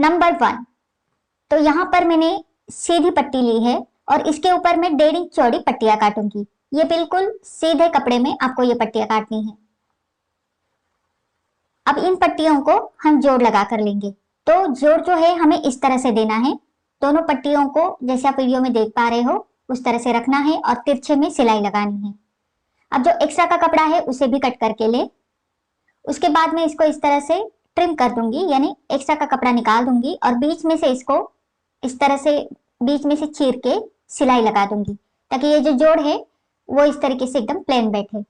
Number 1, तो यहाँ पर मैंने सीधी पट्टी ली है और इसके ऊपर मैं 1.5 इंच चौड़ी पट्टियां काटूंगी। ये बिल्कुल सीधे कपड़े में आपको ये पट्टियां काटनी है। अब इन पट्टियों को हम जोड़ लगा कर लेंगे। तो जोड़ जो है हमें इस तरह से देना है। दोनों पट्टियों को जैसे आप वीडियो में देख पा रहे हो उस तरह से रखना है और तिरछे में सिलाई लगानी है। अब जो एक्स्ट्रा का कपड़ा है उसे भी कट करके ले। उसके बाद मैं इसको इस तरह से ट्रिम कर दूंगी, यानी एक्स्ट्रा का कपड़ा निकाल दूंगी और बीच में से इसको इस तरह से बीच में से चीर के सिलाई लगा दूंगी ताकि ये जो जोड़ है वो इस तरीके से एकदम प्लेन बैठे।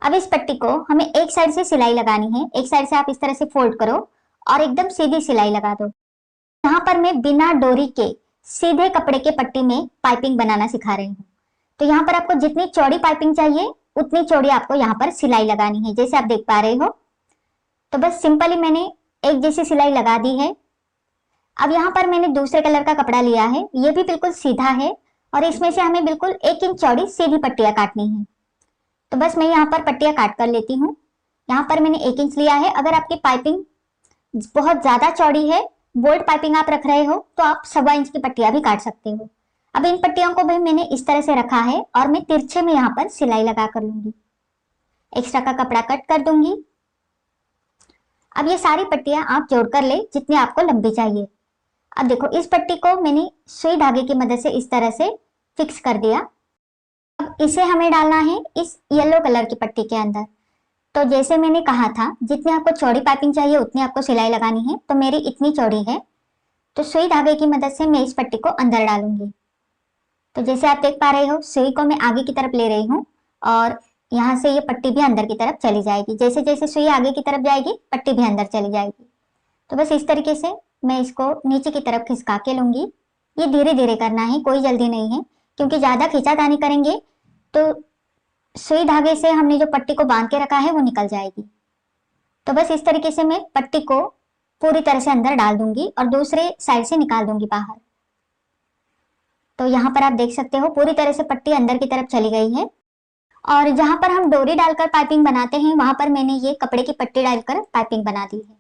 अब इस पट्टी को हमें एक साइड से सिलाई लगानी है। एक साइड से आप इस तरह से फोल्ड करो और एकदम सीधी सिलाई लगा दो। यहाँ पर मैं बिना डोरी के सीधे कपड़े के पट्टी में पाइपिंग बनाना सिखा रही हूँ। तो यहाँ पर आपको जितनी चौड़ी पाइपिंग चाहिए उतनी चौड़ी आपको यहाँ पर सिलाई लगानी है, जैसे आप देख पा रहे हो। तो बस सिंपली मैंने एक जैसी सिलाई लगा दी है। अब यहाँ पर मैंने दूसरे कलर का कपड़ा लिया है, ये भी बिल्कुल सीधा है और इसमें से हमें बिल्कुल 1 इंच चौड़ी सीधी पट्टियां काटनी है। तो बस मैं यहाँ पर पट्टियां काट कर लेती हूँ। यहाँ पर मैंने 1 इंच लिया है। अगर आपकी पाइपिंग बहुत ज्यादा चौड़ी है, बोल्ट पाइपिंग आप रख रहे हो, तो आप 1.25 इंच की पट्टियां भी काट सकते हो। अब इन पट्टियों को भी मैंने इस तरह से रखा है और मैं तिरछे में यहाँ पर सिलाई लगा कर लूंगी। एक्स्ट्रा का कपड़ा कट कर दूंगी। अब ये सारी पट्टियां आप जोड़ कर ले जितनी आपको लंबी चाहिए। अब देखो इस पट्टी को मैंने सुई धागे की मदद से इस तरह से फिक्स कर दिया। अब इसे हमें डालना है इस येलो कलर की पट्टी के अंदर। तो जैसे मैंने कहा था जितनी आपको चौड़ी पाइपिंग चाहिए उतनी आपको सिलाई लगानी है, तो मेरी इतनी चौड़ी है। तो सुई धागे की मदद से मैं इस पट्टी को अंदर डालूंगी। तो जैसे आप देख पा रहे हो सुई को मैं आगे की तरफ ले रही हूँ और यहाँ से ये पट्टी भी अंदर की तरफ चली जाएगी। जैसे जैसे सुई आगे की तरफ जाएगी पट्टी भी अंदर चली जाएगी। तो बस इस तरीके से मैं इसको नीचे की तरफ खिसका के लूंगी। ये धीरे धीरे करना है, कोई जल्दी नहीं है, क्योंकि ज्यादा खींचातानी करेंगे तो सुई धागे से हमने जो पट्टी को बांध के रखा है वो निकल जाएगी। तो बस इस तरीके से मैं पट्टी को पूरी तरह से अंदर डाल दूंगी और दूसरे साइड से निकाल दूंगी बाहर। तो यहाँ पर आप देख सकते हो पूरी तरह से पट्टी अंदर की तरफ चली गई है। और जहां पर हम डोरी डालकर पाइपिंग बनाते हैं वहां पर मैंने ये कपड़े की पट्टी डालकर पाइपिंग बना दी है।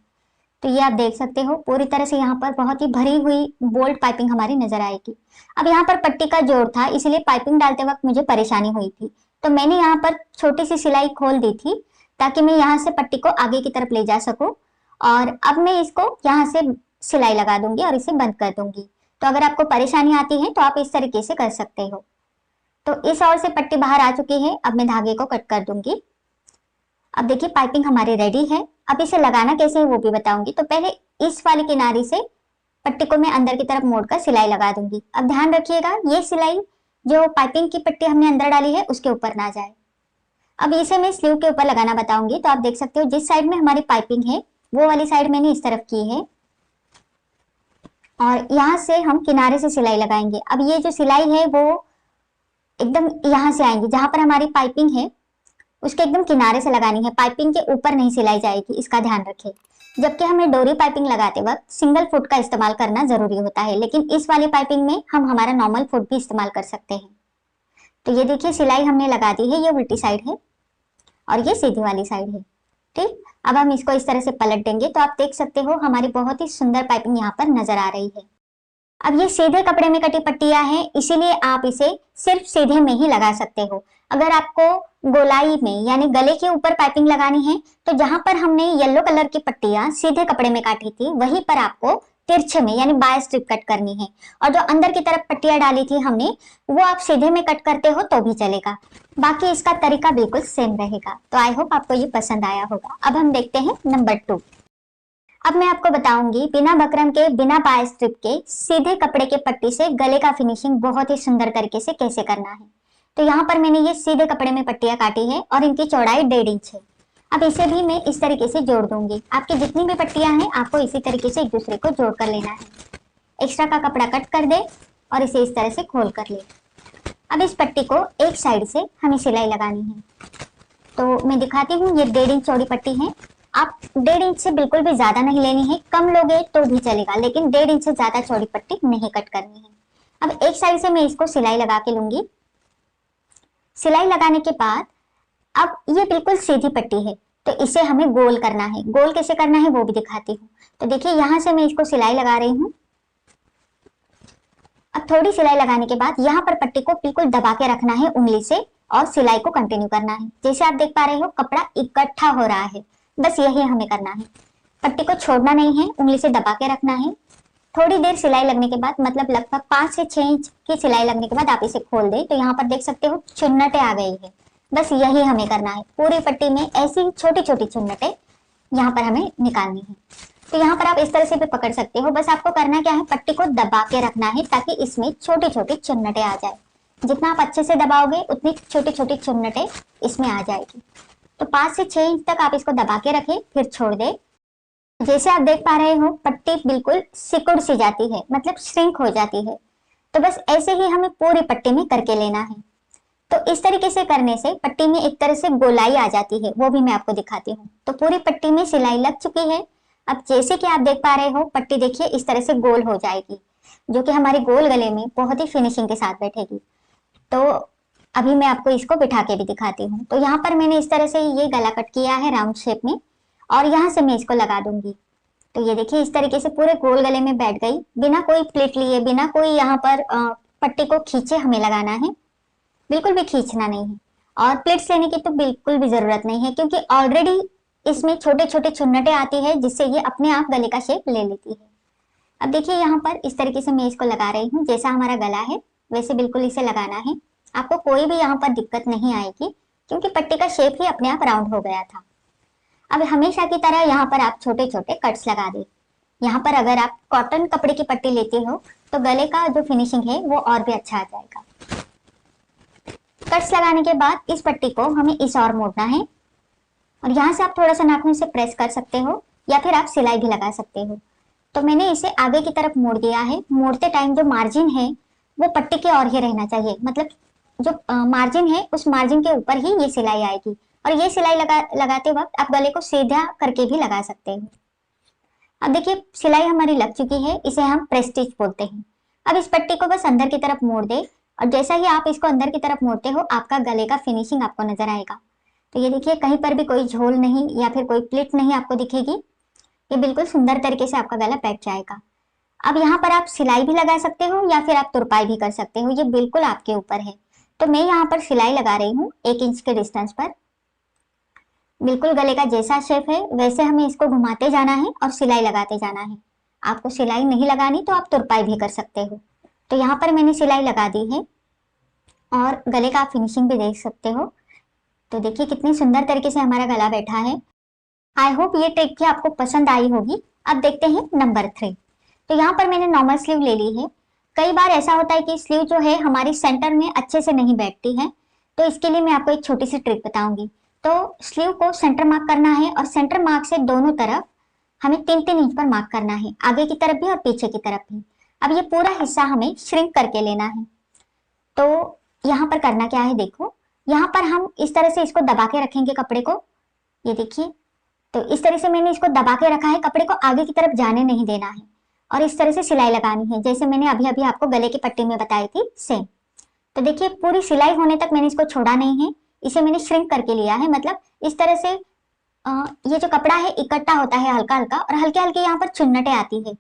तो ये आप देख सकते हो पूरी तरह से यहाँ पर बहुत ही भरी हुई बोल्ट पाइपिंग हमारी नजर आएगी। अब यहाँ पर पट्टी का जोड़ था, इसलिए पाइपिंग डालते वक्त मुझे परेशानी हुई थी। तो मैंने यहाँ पर छोटी सी सिलाई खोल दी थी ताकि मैं यहाँ से पट्टी को आगे की तरफ ले जा सकूं। और अब मैं इसको यहाँ से सिलाई लगा दूंगी और इसे बंद कर दूंगी। तो अगर आपको परेशानी आती है तो आप इस तरीके से कर सकते हो। तो इस ओर से पट्टी बाहर आ चुकी है। अब मैं धागे को कट कर दूंगी। अब देखिए पाइपिंग हमारी रेडी है। अब इसे लगाना कैसे है वो भी बताऊंगी। तो पहले इस वाली किनारे से पट्टी को मैं अंदर की तरफ मोड़कर सिलाई लगा दूंगी। अब ध्यान रखिएगा ये सिलाई जो पाइपिंग की पट्टी हमने अंदर डाली है उसके ऊपर ना जाए। अब इसे मैं स्लीव के ऊपर लगाना बताऊंगी। तो आप देख सकते हो जिस साइड में हमारी पाइपिंग है वो वाली साइड मैंने इस तरफ की है और यहाँ से हम किनारे से सिलाई लगाएंगे। अब ये जो सिलाई है वो एकदम यहाँ से आएंगी, जहां पर हमारी पाइपिंग है उसके एकदम किनारे से लगानी है। पाइपिंग के ऊपर नहीं सिलाई जाएगी, इसका ध्यान रखें। जबकि हमें डोरी पाइपिंग लगाते वक्त सिंगल फुट का इस्तेमाल करना जरूरी होता है, लेकिन इस वाली पाइपिंग में हम हमारा नॉर्मल फुट भी इस्तेमाल कर सकते हैं। तो ये देखिए सिलाई हमने लगा दी है, ये उल्टी साइड है और ये सीधी वाली साइड है। ठीक, अब हम इसको इस तरह से पलट देंगे तो आप देख सकते हो हमारी बहुत ही सुंदर पाइपिंग यहाँ पर नजर आ रही है। अब ये सीधे कपड़े में कटी पट्टियां हैं, इसीलिए आप इसे सिर्फ सीधे में ही लगा सकते हो। अगर आपको गोलाई में यानी गले के ऊपर पाइपिंग लगानी है तो जहां पर हमने येलो कलर की पट्टियां सीधे कपड़े में काटी थी वहीं पर आपको तिरछे में यानी बाय स्ट्रिप कट करनी है। और जो अंदर की तरफ पट्टियां डाली थी हमने वो आप सीधे में कट करते हो तो भी चलेगा। बाकी इसका तरीका बिल्कुल सेम रहेगा। तो आई होप आपको ये पसंद आया होगा। अब हम देखते हैं नंबर 2। अब मैं आपको बताऊंगी बिना बकरम के बिना बाय स्ट्रिप के सीधे कपड़े के पट्टी से गले का फिनिशिंग बहुत ही सुंदर तरीके से कैसे करना है। तो यहाँ पर मैंने ये सीधे कपड़े में पट्टियां काटी है और इनकी चौड़ाई 1.5 इंच है। अब इसे भी मैं इस तरीके से जोड़ दूंगी। आपकी जितनी भी पट्टियां हैं आपको इसी तरीके से एक दूसरे को जोड़ कर लेना है। एक्स्ट्रा का कपड़ा कट कर दे और इसे इस तरह से खोल कर ले। अब इस पट्टी को एक साइड से हमें सिलाई लगानी है। तो मैं दिखाती हूँ, ये 1.5 इंच चौड़ी पट्टी है। आप 1.5 इंच से बिल्कुल भी ज्यादा नहीं लेनी है, कम लोगे तो भी चलेगा, लेकिन 1.5 इंच से ज्यादा चौड़ी पट्टी नहीं कट करनी है। अब एक साइड से मैं इसको सिलाई लगा के लूंगी। सिलाई लगाने के बाद अब ये बिल्कुल सीधी पट्टी है, तो इसे हमें गोल करना है। गोल कैसे करना है वो भी दिखाती हूँ। तो देखिए यहाँ से मैं इसको सिलाई लगा रही हूँ। अब थोड़ी सिलाई लगाने के बाद यहाँ पर पट्टी को बिल्कुल दबा के रखना है उंगली से और सिलाई को कंटिन्यू करना है। जैसे आप देख पा रहे हो कपड़ा इकट्ठा हो रहा है, बस यही हमें करना है। पट्टी को छोड़ना नहीं है, उंगली से दबा के रखना है। थोड़ी देर सिलाई लगने के बाद, मतलब लगभग 5 से 6 इंच की सिलाई लगने के बाद आप इसे खोल दें तो यहाँ पर देख सकते हो चुन्नटें आ गई है। बस यही हमें करना है। पूरी पट्टी में ऐसी छोटी छोटी चुन्नटें यहाँ पर हमें निकालनी है। तो यहाँ पर आप इस तरह से भी पकड़ सकते हो। बस आपको करना क्या है, पट्टी को दबा के रखना है ताकि इसमें छोटी छोटी चुन्नटें आ जाए। जितना आप अच्छे से दबाओगे उतनी छोटी छोटी चुन्नटें इसमें आ जाएगी। तो 5 से 6 इंच तक आप इसको दबा के रखें, फिर छोड़ दे। जैसे आप देख पा रहे हो पट्टी बिल्कुल सिकुड़ सी जाती है, मतलब श्रिंक हो जाती है। तो बस ऐसे ही हमें पूरी पट्टी में करके लेना है। तो इस तरीके से करने से पट्टी में एक तरह से गोलाई आ जाती है, वो भी मैं आपको दिखाती हूँ। तो पूरी पट्टी में सिलाई लग चुकी है। अब जैसे कि आप देख पा रहे हो पट्टी देखिए इस तरह से गोल हो जाएगी, जो कि हमारे गोल गले में बहुत ही फिनिशिंग के साथ बैठेगी। तो अभी मैं आपको इसको बिठा के भी दिखाती हूँ। तो यहाँ पर मैंने इस तरह से ये गला कट किया है राउंड शेप में, और यहाँ से मैं इसको लगा दूंगी। तो ये देखिए इस तरीके से पूरे गोल गले में बैठ गई, बिना कोई प्लेट लिए, बिना कोई यहाँ पर पट्टी को खींचे हमें लगाना है। बिल्कुल भी खींचना नहीं है, और प्लेट्स लेने की तो बिल्कुल भी जरूरत नहीं है, क्योंकि ऑलरेडी इसमें छोटे छोटे चुन्नटें आती है जिससे ये अपने आप गले का शेप ले लेती है। अब देखिए यहाँ पर इस तरीके से मैं इसको लगा रही हूँ, जैसा हमारा गला है वैसे बिल्कुल इसे लगाना है। आपको कोई भी यहाँ पर दिक्कत नहीं आएगी, क्योंकि पट्टी का शेप ही अपने आप राउंड हो गया था। अब हमेशा की तरह यहाँ पर आप छोटे छोटे कट्स लगा दें। यहाँ पर अगर आप कॉटन कपड़े की पट्टी लेते हो तो गले का जो फिनिशिंग है वो और भी अच्छा आ जाएगा। कट्स लगाने के बाद इस पट्टी को हमें इस ओर मोड़ना है, और यहाँ से आप थोड़ा सा नाखून से प्रेस कर सकते हो या फिर आप सिलाई भी लगा सकते हो। तो मैंने इसे आगे की तरफ मोड़ दिया है। मोड़ते टाइम जो मार्जिन है वो पट्टी के और ही रहना चाहिए, मतलब जो मार्जिन है उस मार्जिन के ऊपर ही ये सिलाई आएगी। और ये सिलाई लगाते वक्त आप गले को सीधा करके भी लगा सकते हो। अब देखिए सिलाई हमारी लग चुकी है, इसे हम प्रेस स्टिच बोलते हैं। अब इस पट्टी को बस अंदर की तरफ मोड़ दे, और जैसा ही आप इसको अंदर की तरफ मोड़ते हो आपका गले का फिनिशिंग आपको नजर आएगा। तो ये देखिए कहीं पर भी कोई झोल नहीं या फिर कोई प्लिट नहीं आपको दिखेगी। ये बिल्कुल सुंदर तरीके से आपका गला बैठ जाएगा। अब यहाँ पर आप सिलाई भी लगा सकते हो या फिर आप तुरपाई भी कर सकते हो, ये बिल्कुल आपके ऊपर है। तो मैं यहाँ पर सिलाई लगा रही हूँ 1 इंच के डिस्टेंस पर। बिल्कुल गले का जैसा शेप है वैसे हमें इसको घुमाते जाना है और सिलाई लगाते जाना है। आपको सिलाई नहीं लगानी तो आप तुरपाई भी कर सकते हो। तो यहाँ पर मैंने सिलाई लगा दी है, और गले का आप फिनिशिंग भी देख सकते हो। तो देखिए कितनी सुंदर तरीके से हमारा गला बैठा है। आई होप ये ट्रिक भी आपको पसंद आई होगी। अब देखते हैं नंबर 3। तो यहाँ पर मैंने नॉर्मल स्लीव ले ली है। कई बार ऐसा होता है कि स्लीव जो है हमारी सेंटर में अच्छे से नहीं बैठती है, तो इसके लिए मैं आपको एक छोटी सी ट्रिक बताऊंगी। तो स्लीव को सेंटर मार्क करना है, और सेंटर मार्क से दोनों तरफ हमें 3-3 इंच पर मार्क करना है, आगे की तरफ भी और पीछे की तरफ भी। अब ये पूरा हिस्सा हमें श्रिंक करके लेना है। तो यहाँ पर करना क्या है, देखो यहाँ पर हम इस तरह से इसको दबा के रखेंगे कपड़े को। ये देखिए, तो इस तरह से मैंने इसको दबा के रखा है, कपड़े को आगे की तरफ जाने नहीं देना है, और इस तरह से सिलाई लगानी है जैसे मैंने अभी अभी आपको गले की पट्टी में बताई थी सेम। तो देखिए पूरी सिलाई होने तक मैंने इसको छोड़ा नहीं है, इसे मैंने श्रिंक करके लिया है। मतलब इस तरह से ये जो कपड़ा है इकट्ठा होता है हल्का हल्का, और हल्के हल्के यहाँ पर चुन्नटें आती है।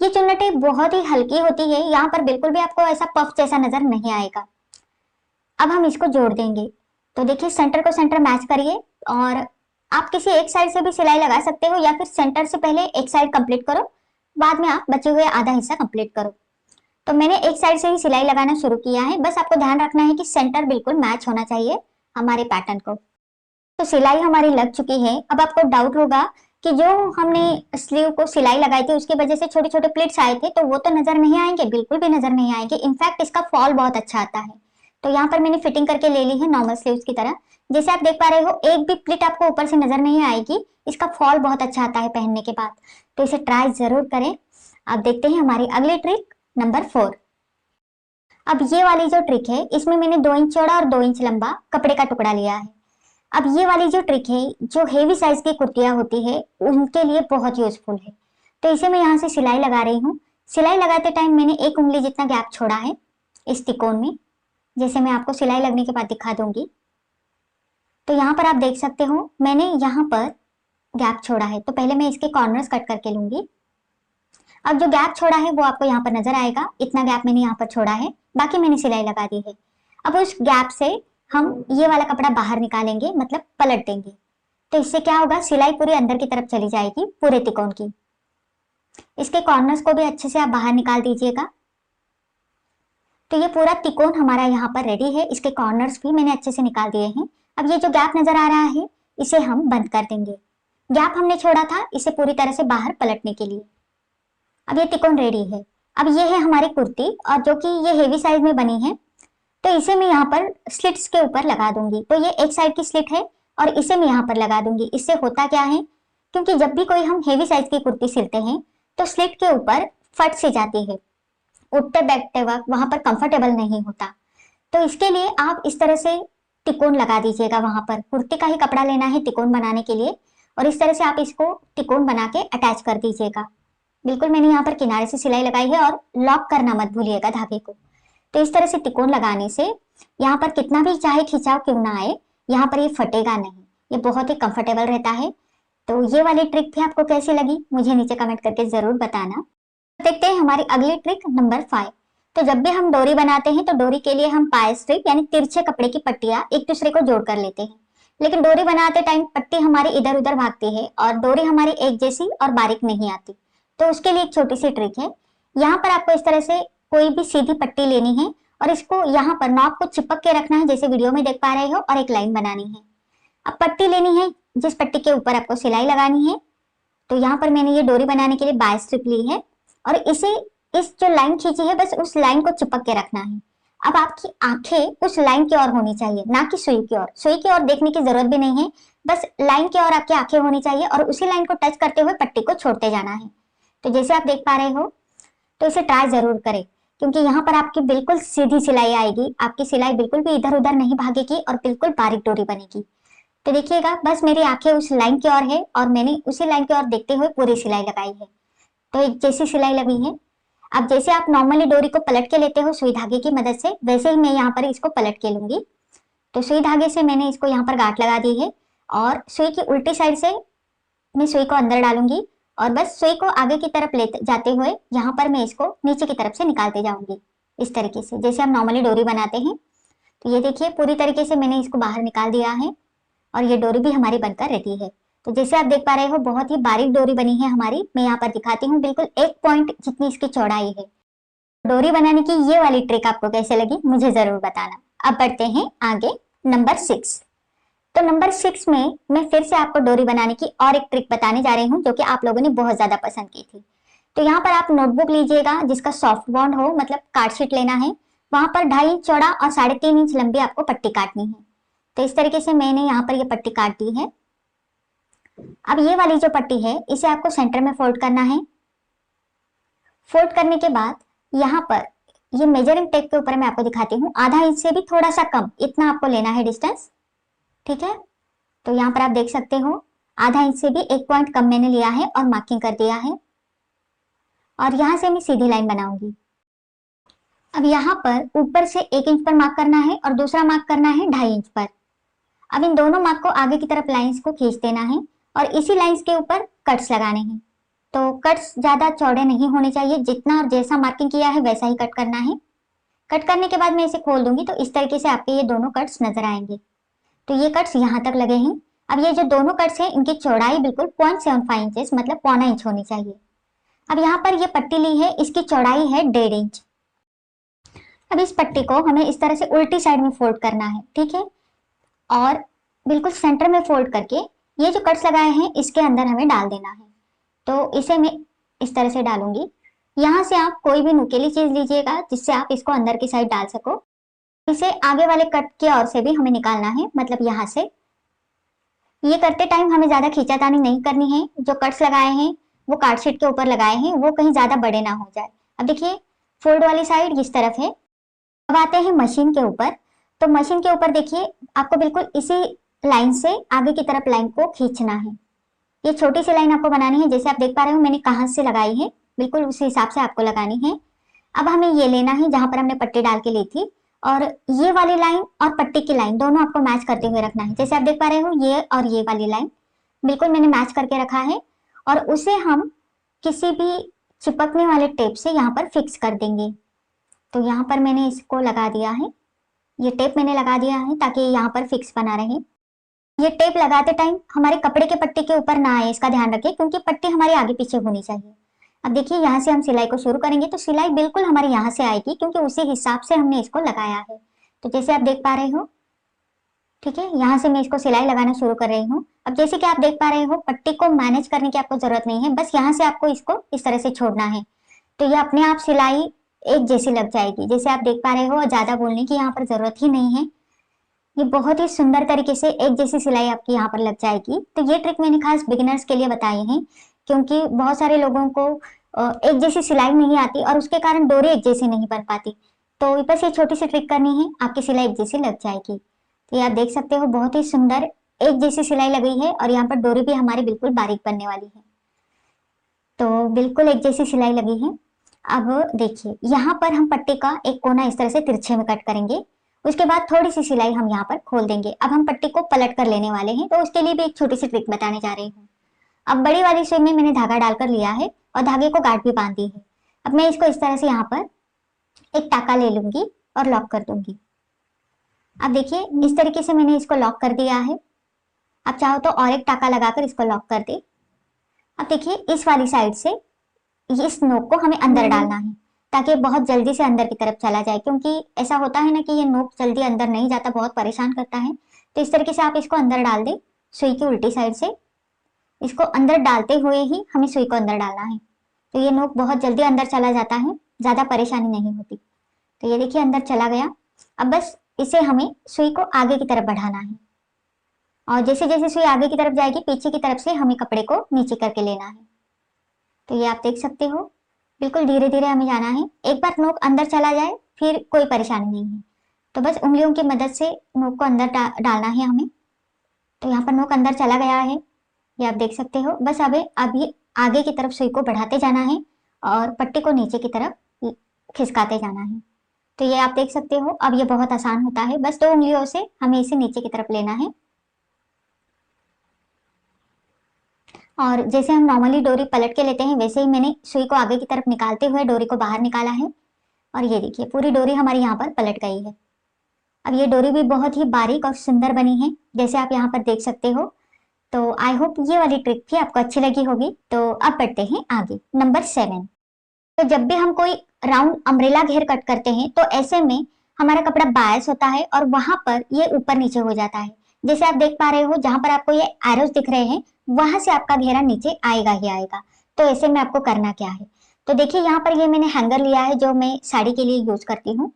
ये चुन्नटें बहुत ही हल्की होती है, यहाँ पर बिल्कुल भी आपको ऐसा पफ जैसा नजर नहीं आएगा। अब हम इसको जोड़ देंगे। तो देखिए सेंटर को सेंटर मैच करिए, और आप किसी एक साइड से भी सिलाई लगा सकते हो, या फिर सेंटर से पहले एक साइड कंप्लीट करो, बाद में आप बचे हुए आधा हिस्सा कंप्लीट करो। तो मैंने एक साइड से ही सिलाई लगाना शुरू किया है। बस आपको ध्यान रखना है कि सेंटर बिल्कुल मैच होना चाहिए हमारे पैटर्न को। तो सिलाई हमारी लग चुकी है। अब आपको डाउट होगा कि जो हमने स्लीव को सिलाई लगाई थी उसकी वजह से छोटे छोटे प्लेट्स आए थे, तो वो तो नजर नहीं आएंगे, बिल्कुल भी नजर नहीं आएंगे। इनफैक्ट इसका फॉल बहुत अच्छा आता है। तो यहाँ पर मैंने फिटिंग करके ले ली है नॉर्मल स्लीव्स की तरह। जैसे आप देख पा रहे हो एक भी प्लिट आपको ऊपर से नजर नहीं आएगी, इसका फॉल बहुत अच्छा आता है पहनने के बाद। तो इसे ट्राई जरूर करें। अब देखते हैं हमारी अगली ट्रिक नंबर 4। अब ये वाली जो ट्रिक है इसमें मैंने 2 इंच चौड़ा और 2 इंच लंबा कपड़े का टुकड़ा लिया है। अब ये वाली जो ट्रिक है जो हेवी साइज की कुर्तियां होती है उनके लिए बहुत यूजफुल है। तो इसे मैं यहाँ से सिलाई लगा रही हूँ। सिलाई लगाते टाइम मैंने 1 उंगली जितना गैप छोड़ा है इस तिकोन में, जैसे मैं आपको सिलाई लगने के बाद दिखा दूंगी। तो यहाँ पर आप देख सकते हो मैंने यहाँ पर गैप छोड़ा है, तो पहले मैं इसके कॉर्नर्स कट करके लूंगी। अब जो गैप छोड़ा है वो आपको यहाँ पर नजर आएगा, इतना गैप मैंने यहाँ पर छोड़ा है, बाकी मैंने सिलाई लगा दी है। अब उस गैप से हम ये वाला कपड़ा बाहर निकालेंगे, मतलब पलट देंगे। तो इससे क्या होगा, सिलाई पूरी अंदर की तरफ चली जाएगी पूरे तिकोन की। इसके कॉर्नर्स को भी अच्छे से आप बाहर निकाल दीजिएगा। तो ये पूरा तिकोन हमारा यहाँ पर रेडी है, इसके कॉर्नर्स भी मैंने अच्छे से निकाल दिए हैं। अब ये जो गैप नजर आ रहा है इसे हम बंद कर देंगे। गैप हमने छोड़ा था इसे पूरी तरह से बाहर पलटने के लिए। अब ये तिकोन रेडी है। अब ये है हमारी कुर्ती, और जो कि ये हेवी साइज में बनी है, तो इसे मैं यहाँ पर स्लिट्स के ऊपर लगा दूंगी। तो ये एक साइड की स्लिट है और इसे मैं यहाँ पर लगा दूंगी। इससे होता क्या है, क्योंकि जब भी कोई हम हेवी साइज की कुर्ती सिलते हैं तो स्लिट के ऊपर फट सी जाती है, उठते बैठते वक्त वहां पर कंफर्टेबल नहीं होता। तो इसके लिए आप इस तरह से तिकोन लगा दीजिएगा। वहां पर कुर्ती का ही कपड़ा लेना है तिकोन बनाने के लिए, और इस तरह से आप इसको तिकोन बना के अटैच कर दीजिएगा। बिल्कुल मैंने यहाँ पर किनारे से सिलाई लगाई है, और लॉक करना मत भूलिएगा धागे को। तो इस तरह से तिकोन लगाने से यहाँ पर कितना भी चाहे खिंचाव क्यों ना आए, यहाँ पर ये फटेगा नहीं, ये बहुत ही कंफर्टेबल रहता है। तो ये वाली ट्रिक भी आपको कैसी लगी मुझे नीचे कमेंट करके जरूर बताना। देखते हैं हमारी अगली ट्रिक नंबर 5। तो जब भी हम डोरी बनाते हैं तो डोरी के लिए हम पाई स्ट्रिप यानी तिरछे कपड़े की पट्टियां एक दूसरे को जोड़ कर लेते हैं, लेकिन डोरी बनाते टाइम पट्टी हमारी इधर उधर भागती है और डोरी हमारी एक जैसी और बारीक नहीं आती। तो उसके लिए एक छोटी सी ट्रिक है। यहाँ पर आपको इस तरह से कोई भी सीधी पट्टी लेनी है और इसको यहाँ पर नॉब को चिपक के रखना है, जैसे वीडियो में देख पा रहे हो, और एक लाइन बनानी है। अब पट्टी लेनी है जिस पट्टी के ऊपर आपको सिलाई लगानी है। तो यहाँ पर मैंने ये डोरी बनाने के लिए बाय स्ट्रिप ली है, और इसे इस जो लाइन खींची है बस उस लाइन को चिपक के रखना है। अब आपकी आंखें उस लाइन की ओर होनी चाहिए, ना कि सुई की ओर। सुई की ओर देखने की जरूरत भी नहीं है, बस लाइन की ओर आपकी आंखें होनी चाहिए, और उसी लाइन को टच करते हुए पट्टी को छोड़ते जाना है। तो जैसे आप देख पा रहे हो, तो इसे ट्राई जरूर करें, क्योंकि यहाँ पर आपकी बिल्कुल सीधी सिलाई आएगी, आपकी सिलाई बिल्कुल भी इधर उधर नहीं भागेगी और बिल्कुल बारीक डोरी बनेगी। तो देखिएगा, बस मेरी आंखें उस लाइन की ओर है और मैंने उसी लाइन की ओर देखते हुए पूरी सिलाई लगाई है। तो एक जैसी सिलाई लगी है। अब जैसे आप नॉर्मली डोरी को पलट के लेते हो सुई धागे की मदद से, वैसे ही मैं यहाँ पर इसको पलट के लूंगी। तो सुई धागे से मैंने इसको यहाँ पर गांठ लगा दी है, और सुई की उल्टी साइड से मैं सुई को अंदर डालूंगी, और बस सुई को आगे की तरफ ले जाते हुए यहाँ पर मैं इसको नीचे की तरफ से निकालते जाऊंगी, इस तरीके से जैसे हम नॉर्मली डोरी बनाते हैं। तो ये देखिए, पूरी तरीके से मैंने इसको बाहर निकाल दिया है, और ये डोरी भी हमारी बनकर रेडी है। तो जैसे आप देख पा रहे हो, बहुत ही बारीक डोरी बनी है हमारी। मैं यहाँ पर दिखाती हूँ, बिल्कुल 1 पॉइंट जितनी इसकी चौड़ाई है। डोरी बनाने की ये वाली ट्रिक आपको कैसे लगी मुझे जरूर बताना। अब बढ़ते हैं आगे नंबर 6। तो नंबर 6 में मैं फिर से आपको डोरी बनाने की और एक ट्रिक बताने जा रही हूँ, जो कि आप लोगों ने बहुत ज्यादा पसंद की थी। तो यहाँ पर आप नोटबुक लीजिएगा जिसका सॉफ्ट बॉन्ड हो, मतलब कार्ड शीट लेना है। वहां पर 2.5 इंच चौड़ा और 3.5 इंच लंबी आपको पट्टी काटनी है। तो इस तरीके से मैंने यहाँ पर ये पट्टी काट दी है। अब ये वाली जो पट्टी है इसे आपको सेंटर में फोल्ड करना है। फोल्ड करने के बाद यहाँ पर ये मेजरिंग टेप के ऊपर मैं आपको दिखाती हूँ, आधा इंच से भी थोड़ा सा कम, इतना आपको लेना है डिस्टेंस, ठीक है। तो यहाँ पर आप देख सकते हो, आधा इंच से भी 1 पॉइंट कम मैंने लिया है और मार्किंग कर दिया है, और यहाँ से मैं सीधी लाइन बनाऊंगी। अब यहाँ पर ऊपर से 1 इंच पर मार्क करना है और दूसरा मार्क करना है 2.5 इंच पर। अब इन दोनों मार्क को आगे की तरफ लाइंस को खींच देना है, और इसी लाइंस के ऊपर कट्स लगाने हैं। तो कट्स ज्यादा चौड़े नहीं होने चाहिए, जितना और जैसा मार्किंग किया है वैसा ही कट करना है। कट करने के बाद मैं इसे खोल दूंगी, तो इस तरीके से आपके ये दोनों कट्स नजर आएंगे। तो ये कट्स यहाँ तक लगे हैं। अब ये जो दोनों कट्स हैं इनकी चौड़ाई बिल्कुल 0.75 इंचेस, मतलब 0.25 इंच होनी चाहिए। अब यहाँ पर ये पट्टी ली है, इसकी चौड़ाई है 1.5 इंच। अब इस पट्टी को हमें इस तरह से उल्टी साइड में फोल्ड करना है, ठीक है, और बिल्कुल सेंटर में फोल्ड करके ये जो कट्स लगाए हैं इसके अंदर हमें डाल देना है। तो इसे मैं इस तरह से डालूंगी। यहाँ से आप कोई भी नुकीली चीज लीजिएगा जिससे आप इसको अंदर की साइड डाल सको। इसे आगे वाले कट की ओर से भी हमें निकालना है, मतलब यहाँ से। ये करते टाइम हमें ज्यादा खींचातानी नहीं करनी है। जो कट्स लगाए हैं वो कार्ड शीट के ऊपर लगाए हैं, वो कहीं ज्यादा बड़े ना हो जाए। अब देखिए, फोल्ड वाली साइड इस तरफ है। अब आते हैं मशीन के ऊपर। तो मशीन के ऊपर देखिए, आपको बिल्कुल इसी लाइन से आगे की तरफ लाइन को खींचना है। ये छोटी सी लाइन आपको बनानी है, जैसे आप देख पा रहे हो मैंने कहाँ से लगाई है, बिल्कुल उसी हिसाब से आपको लगानी है। अब हमें ये लेना है जहां पर हमने पट्टी डाल के ली थी, और ये वाली लाइन और पट्टी की लाइन दोनों आपको मैच करते हुए रखना है। जैसे आप देख पा रहे हो ये और ये वाली लाइन बिल्कुल मैंने मैच करके रखा है, और उसे हम किसी भी चिपकने वाले टेप से यहाँ पर फिक्स कर देंगे। तो यहाँ पर मैंने इसको लगा दिया है, ये टेप मैंने लगा दिया है ताकि यहाँ पर फिक्स बना रहे। ये टेप लगाते टाइम हमारे कपड़े के पट्टी के ऊपर ना आए, इसका ध्यान रखिए, क्योंकि पट्टी हमारी आगे पीछे होनी चाहिए। अब देखिए यहाँ से हम सिलाई को शुरू करेंगे तो सिलाई बिल्कुल हमारे यहाँ से आएगी, क्योंकि उसी हिसाब से हमने इसको लगाया है। तो जैसे आप देख पा रहे हो, ठीक है, यहाँ से मैं इसको सिलाई लगाना शुरू कर रही हूँ। अब जैसे कि आप देख पा रहे हो, पट्टी को मैनेज करने की आपको जरूरत नहीं है, बस यहाँ से आपको इसको इस तरह से छोड़ना है, तो ये अपने आप सिलाई एक जैसी लग जाएगी। जैसे आप देख पा रहे हो, और ज्यादा बोलने की यहाँ पर जरूरत ही नहीं है, ये बहुत ही सुंदर तरीके से एक जैसी सिलाई आपकी यहाँ पर लग जाएगी। तो ये ट्रिक मैंने खास बिगिनर्स के लिए बताई है, क्योंकि बहुत सारे लोगों को एक जैसी सिलाई नहीं आती और उसके कारण डोरी एक जैसी नहीं बन पाती। तो बस ये छोटी सी ट्रिक करनी है, आपकी सिलाई एक जैसी लग जाएगी। तो ये आप देख सकते हो, बहुत ही सुंदर एक जैसी सिलाई लगी है, और यहाँ पर डोरी भी हमारी बिल्कुल बारीक बनने वाली है। तो बिल्कुल एक जैसी सिलाई लगी है। अब देखिए यहाँ पर हम पट्टी का एक कोना इस तरह से तिरछे में कट करेंगे, उसके बाद थोड़ी सी सिलाई हम यहाँ पर खोल देंगे। अब हम पट्टी को पलट कर लेने वाले हैं, तो उसके लिए भी एक छोटी सी ट्रिक बताने जा रही हूँ। अब बड़ी वाली सुई में मैंने धागा डालकर लिया है और धागे को गांठ भी बांध दी है। अब मैं इसको इस तरह से यहाँ पर एक टाका ले लूंगी और लॉक कर दूंगी। अब देखिए इस तरीके से मैंने इसको लॉक कर दिया है। अब चाहो तो और एक टाका लगाकर इसको लॉक कर दे। अब देखिए इस वाली साइड से इस नोक को हमें अंदर डालना है, ताकि बहुत जल्दी से अंदर की तरफ चला जाए, क्योंकि ऐसा होता है ना कि ये नोक जल्दी अंदर नहीं जाता, बहुत परेशान करता है। तो इस तरीके से आप इसको अंदर डाल दे, सुई की उल्टी साइड से इसको अंदर डालते हुए ही हमें सुई को अंदर डालना है। तो ये नोक बहुत जल्दी अंदर चला जाता है, ज्यादा परेशानी नहीं होती। तो ये देखिए अंदर चला गया। अब बस इसे हमें सुई को आगे की तरफ बढ़ाना है, और जैसे जैसे सुई आगे की तरफ जाएगी, पीछे की तरफ से हमें कपड़े को नीचे करके लेना है। तो ये आप देख सकते हो, बिल्कुल धीरे धीरे हमें जाना है। एक बार नोक अंदर चला जाए फिर कोई परेशानी नहीं है, तो बस उंगलियों की मदद से नोक को अंदर डालना है हमें। तो यहाँ पर नोक अंदर चला गया है, ये आप देख सकते हो। बस अभी आगे की तरफ सुई को बढ़ाते जाना है और पट्टी को नीचे की तरफ खिसकाते जाना है। तो ये आप देख सकते हो, अब ये बहुत आसान होता है, बस 2 उंगलियों से हमें इसे नीचे की तरफ लेना है। और जैसे हम नॉर्मली डोरी पलट के लेते हैं, वैसे ही मैंने सुई को आगे की तरफ निकालते हुए डोरी को बाहर निकाला है, और ये देखिए पूरी डोरी हमारी यहाँ पर पलट गई है। अब ये डोरी भी बहुत ही बारीक और सुंदर बनी है, जैसे आप यहाँ पर देख सकते हो। तो आई होप ये वाली ट्रिक भी आपको अच्छी लगी होगी। तो अब बढ़ते हैं आगे, नंबर 7। तो जब भी हम कोई राउंड अम्ब्रेला घेर कट करते हैं, तो ऐसे में हमारा कपड़ा बायस होता है और वहां पर ये ऊपर नीचे हो जाता है। जैसे आप देख पा रहे हो, जहां पर आपको ये एरोस दिख रहे हैं, वहां से आपका घेरा नीचे आएगा ही आएगा। तो ऐसे में आपको करना क्या है, तो देखिए यहाँ पर ये मैंने हैंगर लिया है, जो मैं साड़ी के लिए यूज करती हूँ,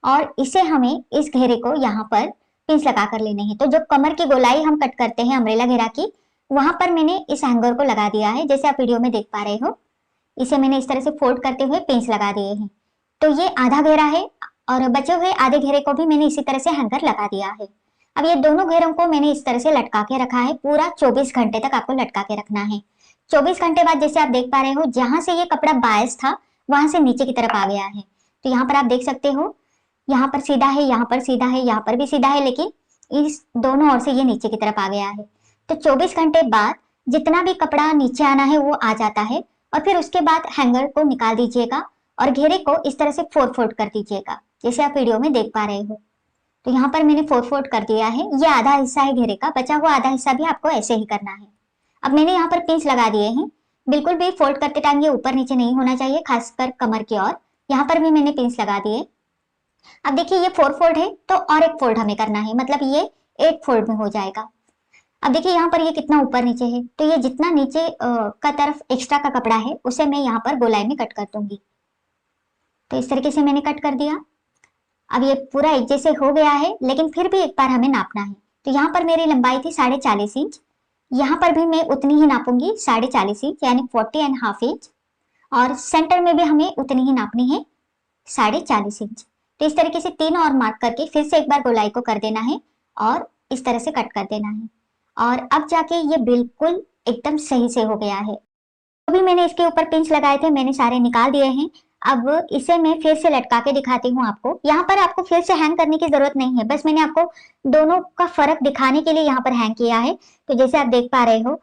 और इसे हमें इस घेरे को यहाँ पर पिंस लगा कर लेने हैं। तो जो कमर की गोलाई हम कट करते हैं अम्ब्रेला घेरा की, वहां पर मैंने इस हैंगर को लगा दिया है, जैसे आप वीडियो में देख पा रहे हो। इसे मैंने इस तरह से फोल्ड करते हुए पिंस लगा दिए हैं। तो ये आधा घेरा है, और बचे हुए आधे घेरे को भी मैंने इसी तरह से हैंगर लगा दिया है। अब ये दोनों घेरों को मैंने इस तरह से लटका के रखा है, पूरा 24 घंटे तक आपको लटका के रखना है। 24 घंटे बाद जैसे आप देख पा रहे हो, जहां से ये कपड़ा बायस था वहां से नीचे की तरफ आ गया है। तो यहाँ पर आप देख सकते हो, यहाँ पर सीधा है, यहाँ पर सीधा है, यहाँ पर भी सीधा है, लेकिन इस दोनों ओर से ये नीचे की तरफ आ गया है। तो 24 घंटे बाद जितना भी कपड़ा नीचे आना है वो आ जाता है, और फिर उसके बाद हैंगर को निकाल दीजिएगा और घेरे को इस तरह से 4 फोल्ड कर दीजिएगा, जैसे आप वीडियो में देख पा रहे हो। तो यहाँ पर मैंने 4 फोल्ड कर दिया है, ये आधा हिस्सा है घेरे का, बचा हुआ आधा हिस्सा भी आपको ऐसे ही करना है। अब मैंने यहाँ पर पिंस लगा दिए हैं, बिल्कुल भी फोल्ड करते टाइम ये ऊपर नीचे नहीं होना चाहिए, खासकर कमर की ओर। यहाँ पर भी मैंने पिंस लगा दिए। अब देखिए ये 4 फोल्ड है, तो और एक फोल्ड हमें करना है, मतलब ये 8 फोल्ड में हो जाएगा। अब देखिए यहाँ पर ये कितना ऊपर नीचे है, तो ये जितना नीचे का तरफ एक्स्ट्रा का कपड़ा है उसे मैं यहाँ पर गोलाई में कट कर दूंगी। तो इस तरीके से मैंने कट कर दिया। अब ये पूरा एक जैसे हो गया है, लेकिन फिर भी एक बार हमें नापना है। तो यहाँ पर मेरी लंबाई थी 40.5 इंच, यहाँ पर भी मैं उतनी ही नापूंगी 40.5 इंच, यानी 40.5 इंच, और सेंटर में भी हमें उतनी ही नापनी है 40.5 इंच। तो इस तरीके से 3 और मार्क करके फिर से एक बार गोलाई को कर देना है और इस तरह से कट कर देना है, और अब जाके ये बिल्कुल एकदम सही से हो गया है। अभी मैंने इसके ऊपर पिंच लगाए थे, मैंने सारे निकाल दिए हैं। अब इसे मैं फिर से लटका के दिखाती हूँ आपको। यहाँ पर आपको फिर से हैंग करने की जरूरत नहीं है, बस मैंने आपको दोनों का फर्क दिखाने के लिए यहाँ पर हैंग किया है। तो जैसे आप देख पा रहे हो,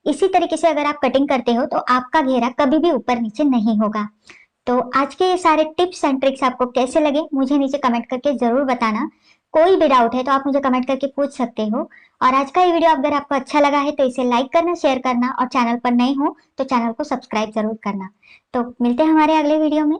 इसी तरीके से अगर आप कटिंग करते हो तो आपका घेरा कभी भी ऊपर नीचे नहीं होगा। तो आज के ये सारे टिप्स एंड ट्रिक्स आपको कैसे लगे मुझे नीचे कमेंट करके जरूर बताना। कोई भी डाउट है तो आप मुझे कमेंट करके पूछ सकते हो। और आज का ये वीडियो अगर आपको अच्छा लगा है तो इसे लाइक करना, शेयर करना और चैनल पर नए हो तो चैनल को सब्सक्राइब जरूर करना। तो मिलते हैं हमारे अगले वीडियो में।